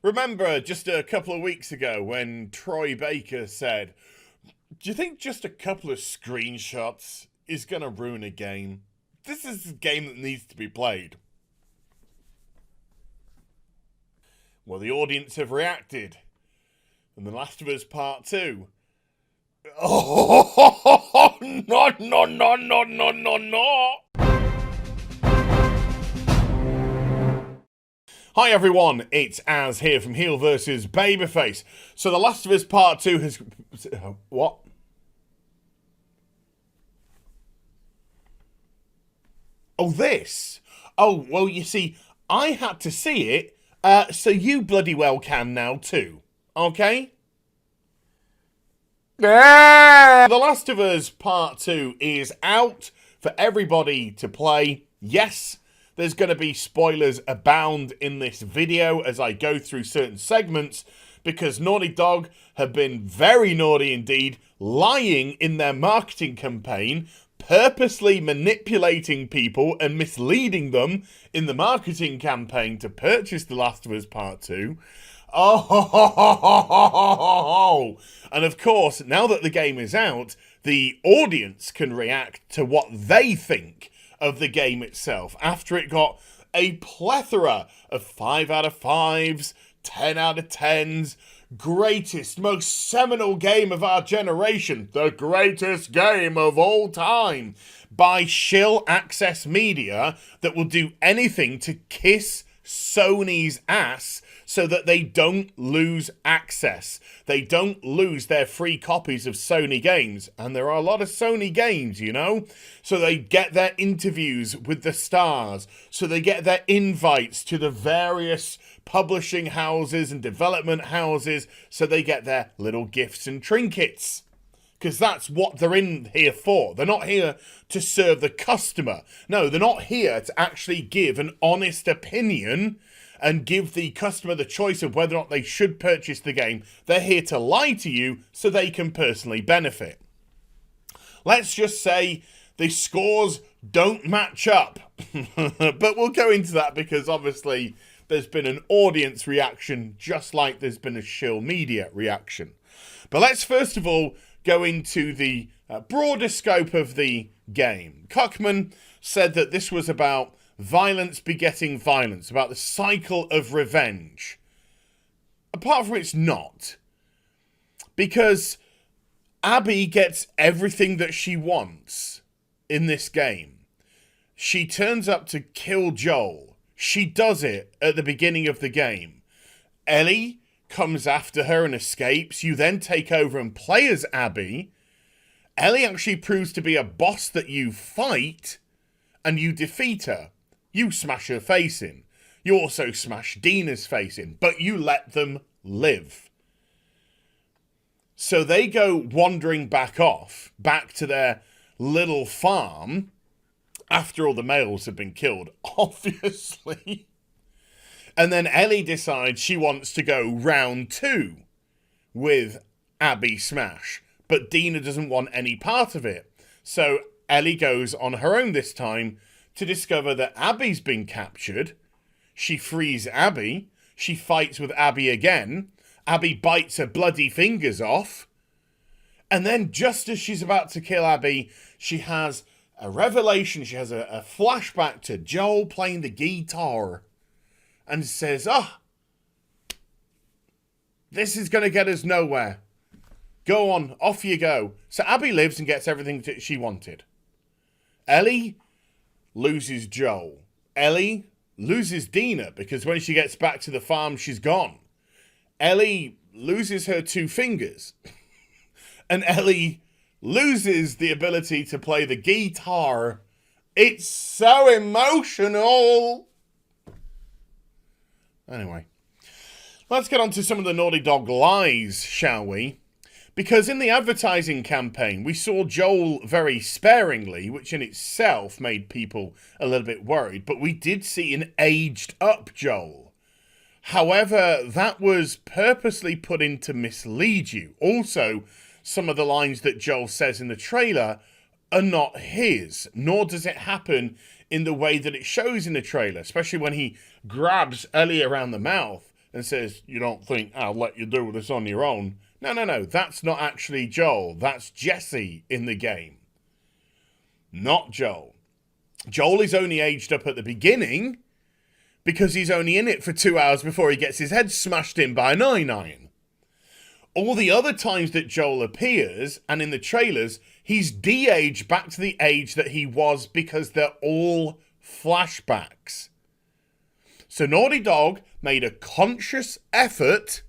Remember just a couple of weeks ago when Troy Baker said, do you think just a couple of screenshots is going to ruin a game? This is a game that needs to be played. Well, the audience have reacted. And The Last of Us Part 2. Oh, no. Hi everyone, it's Az here from HeelvsBabyface. So The Last of Us Part 2 has... What? Oh, this? Oh, well, you see, I had to see it, so you bloody well can now too. Okay? The Last of Us Part 2 is out for everybody to play. Yes, there's going to be spoilers abound in this video as I go through certain segments because Naughty Dog have been very naughty indeed, lying in their marketing campaign, purposely manipulating people and misleading them in the marketing campaign to purchase The Last of Us Part 2. Oh, and of course, now that the game is out, the audience can react to what they think of the game itself after it got a plethora of 5 out of 5s, 10 out of 10s, greatest, most seminal game of our generation, the greatest game of all time, by shill access media that will do anything to kiss Sony's ass so that they don't lose access. They don't lose their free copies of Sony games. And there are a lot of Sony games, you know? So they get their interviews with the stars. So they get their invites to the various publishing houses and development houses. So they get their little gifts and trinkets. Because that's what they're in here for. They're not here to serve the customer. No, they're not here to actually give an honest opinion and give the customer the choice of whether or not they should purchase the game. They're here to lie to you so they can personally benefit. Let's just say the scores don't match up. But we'll go into that because obviously there's been an audience reaction just like there's been a shill media reaction. But let's first of all go into the broader scope of the game. Cuckman said that this was about violence begetting violence, about the cycle of revenge. Apart from it's not. Because Abby gets everything that she wants in this game. She turns up to kill Joel. She does it at the beginning of the game. Ellie comes after her and escapes. You then take over and play as Abby. Ellie actually proves to be a boss that you fight, and you defeat her. You smash her face in. You also smash Dina's face in, but you let them live. So they go wandering back to their little farm, after all the males have been killed, obviously. And then Ellie decides she wants to go round 2 with Abby Smash. But Dina doesn't want any part of it. So Ellie goes on her own this time to discover that Abby's been captured. She frees Abby. She fights with Abby again. Abby bites her bloody fingers off. And then just as she's about to kill Abby, she has a revelation. She has a flashback to Joel playing the guitar. And says, this is going to get us nowhere. Go on, off you go. So Abby lives and gets everything that she wanted. Ellie loses Joel. Ellie loses Dina because when she gets back to the farm, she's gone. Ellie loses her 2 fingers. And Ellie loses the ability to play the guitar. It's so emotional. Anyway, let's get on to some of the Naughty Dog lies, shall we? Because in the advertising campaign, we saw Joel very sparingly, which in itself made people a little bit worried, but we did see an aged-up Joel. However, that was purposely put in to mislead you. Also, some of the lines that Joel says in the trailer are not his, nor does it happen in the way that it shows in the trailer, especially when he grabs Ellie around the mouth and says, "You don't think I'll let you do this on your own?" No, that's not actually Joel. That's Jesse in the game. Not Joel. Joel is only aged up at the beginning because he's only in it for 2 hours before he gets his head smashed in by a 9-iron. All the other times that Joel appears, and in the trailers, he's de-aged back to the age that he was because they're all flashbacks. So Naughty Dog made a conscious effort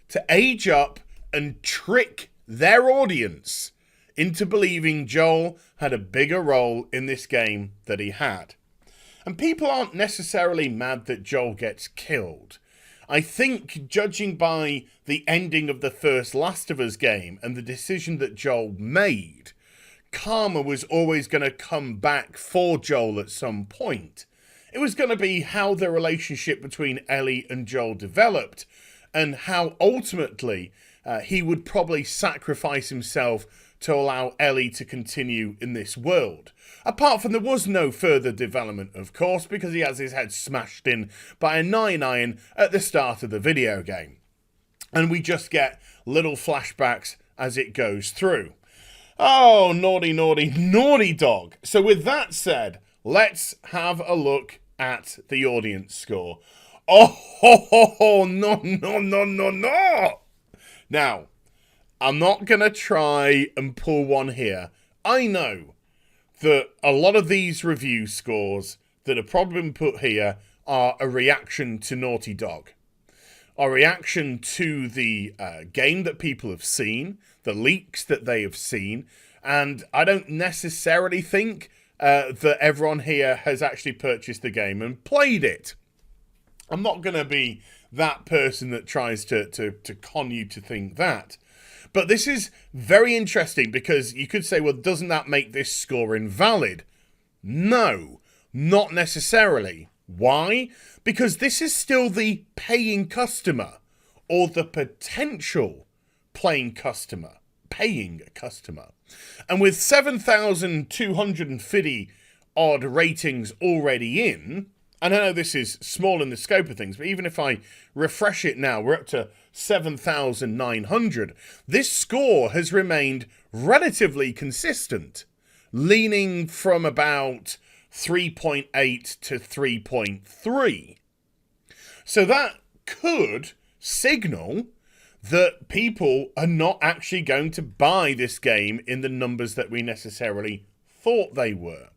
to age up and trick their audience into believing Joel had a bigger role in this game than he had. And people aren't necessarily mad that Joel gets killed. I think, judging by the ending of the first Last of Us game and the decision that Joel made, karma was always going to come back for Joel at some point. It was going to be how the relationship between Ellie and Joel developed, and how ultimately he would probably sacrifice himself to allow Ellie to continue in this world. Apart from there was no further development, of course, because he has his head smashed in by a 9-iron at the start of the video game. And we just get little flashbacks as it goes through. Oh, naughty dog. So with that said, let's have a look at the audience score. Oh, no. Now, I'm not going to try and pull one here. I know that a lot of these review scores that have probably been put here are a reaction to Naughty Dog. A reaction to the game that people have seen, the leaks that they have seen, and I don't necessarily think that everyone here has actually purchased the game and played it. I'm not going to be that person that tries to con you to think that. But this is very interesting because you could say, well, doesn't that make this score invalid? No, not necessarily. Why? Because this is still the paying customer, or the potential paying customer. And with 7,250 odd ratings already in, and I know this is small in the scope of things, but even if I refresh it now, we're up to 7,900. This score has remained relatively consistent, leaning from about 3.8 to 3.3. So that could signal that people are not actually going to buy this game in the numbers that we necessarily thought they were.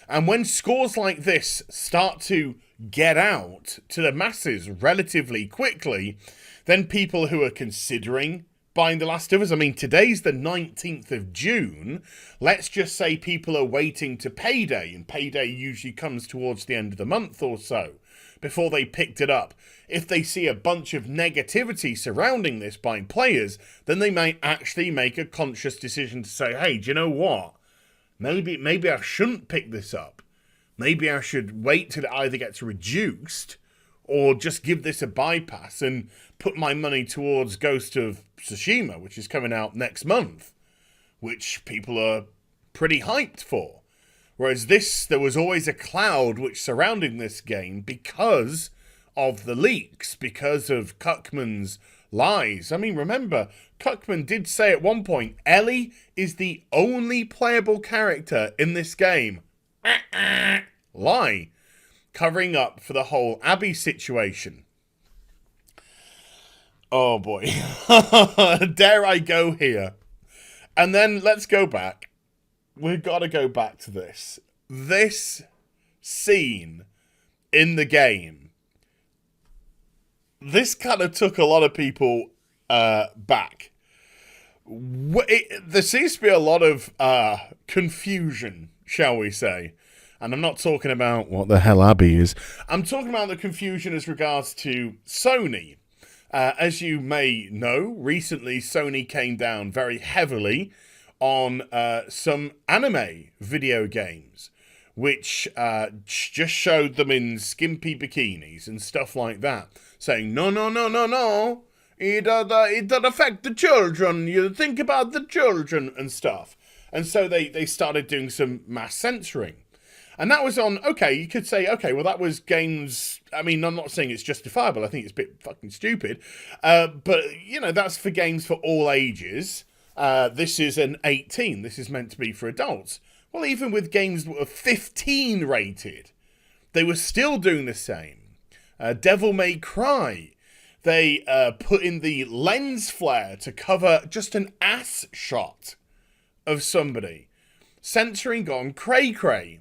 And when scores like this start to get out to the masses relatively quickly, then people who are considering buying The Last of Us, I mean, today's the 19th of June. Let's just say people are waiting to payday, and payday usually comes towards the end of the month or so, before they picked it up. If they see a bunch of negativity surrounding this by players, then they might actually make a conscious decision to say, hey, do you know what? Maybe I shouldn't pick this up. Maybe I should wait till it either gets reduced or just give this a bypass and put my money towards Ghost of Tsushima, which is coming out next month, which people are pretty hyped for. Whereas this, there was always a cloud which surrounded this game because of the leaks, because of Cuckman's lies. I mean, remember, Cuckman did say at one point, Ellie is the only playable character in this game. Lie. Covering up for the whole Abby situation. Oh boy. Dare I go here? And then let's go back. We've got to go back to this. This scene in the game. This kind of took a lot of people back. There seems to be a lot of confusion, shall we say. And I'm not talking about what the hell Abby is. I'm talking about the confusion as regards to Sony. As you may know, recently Sony came down very heavily on some anime video games, which just showed them in skimpy bikinis and stuff like that, saying, no, it doesn't affect the children, you think about the children and stuff. And so they started doing some mass censoring. And that was on, okay, you could say, okay, well, that was games. I mean, I'm not saying it's justifiable. I think it's a bit fucking stupid. But, you know, that's for games for all ages. This is an 18. This is meant to be for adults. Well, even with games that were 15 rated, they were still doing the same. Devil May Cry. They put in the lens flare to cover just an ass shot of somebody. Censoring gone cray-cray.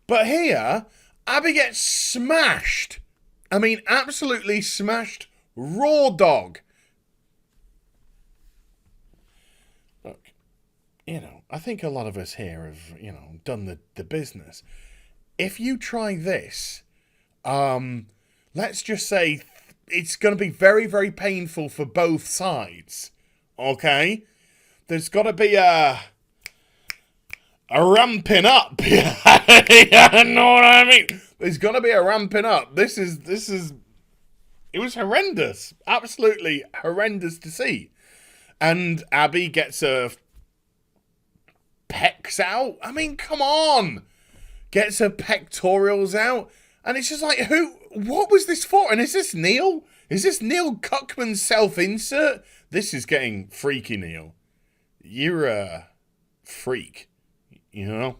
But here, Abby gets smashed. I mean, absolutely smashed raw dog. Look, you know, I think a lot of us here have, you know, done the business. If you try this, let's just say it's going to be very, very painful for both sides. Okay? There's got to be a ramping up. You know what I mean? There's got to be a ramping up. This is, it was horrendous. Absolutely horrendous to see. And Abby gets her pecs out. I mean, come on. Gets her pectorals out. And it's just like, what was this for? And is this Neil? Is this Neil Cuckman's self-insert? This is getting freaky, Neil. You're a freak. You know?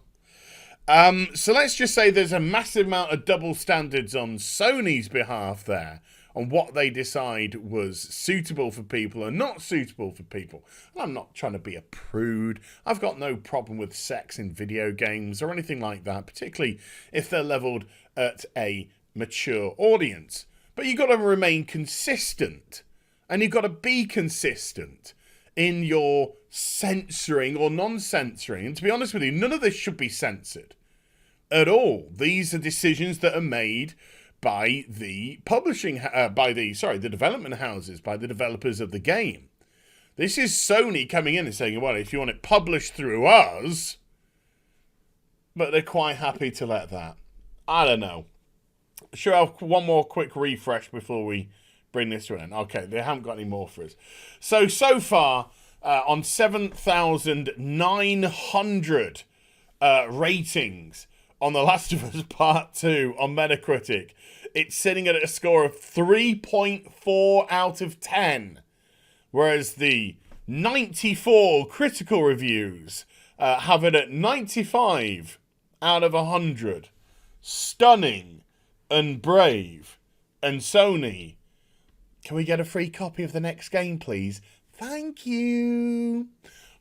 So let's just say there's a massive amount of double standards on Sony's behalf there on what they decide was suitable for people and not suitable for people. And I'm not trying to be a prude. I've got no problem with sex in video games or anything like that, particularly if they're leveled at a mature audience. But you've got to remain consistent. And you've got to be consistent in your censoring or non-censoring. And to be honest with you, none of this should be censored at all. These are decisions that are made by the the development houses, by the developers of the game. This is Sony coming in and saying, well, if you want it published through us, but they're quite happy to let that. I don't know. Sure, I'll have one more quick refresh before we bring this to an end. Okay, they haven't got any more for us. So far, on 7,900 ratings on The Last of Us Part 2 on Metacritic, it's sitting at a score of 3.4 out of 10. Whereas the 94 critical reviews have it at 95 out of 100. Stunning and brave. And Sony, can we get a free copy of the next game, please? Thank you.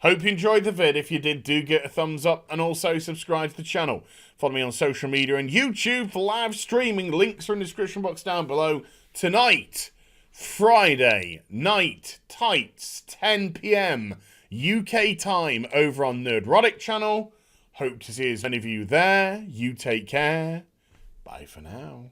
Hope you enjoyed the vid. If you did, do get a thumbs up and also subscribe to the channel. Follow me on social media and YouTube for live streaming. Links are in the description box down below. Tonight, Friday, Night Tights, 10 p.m. UK time over on Nerdrotic channel. Hope to see as many of you there. You take care. Bye for now.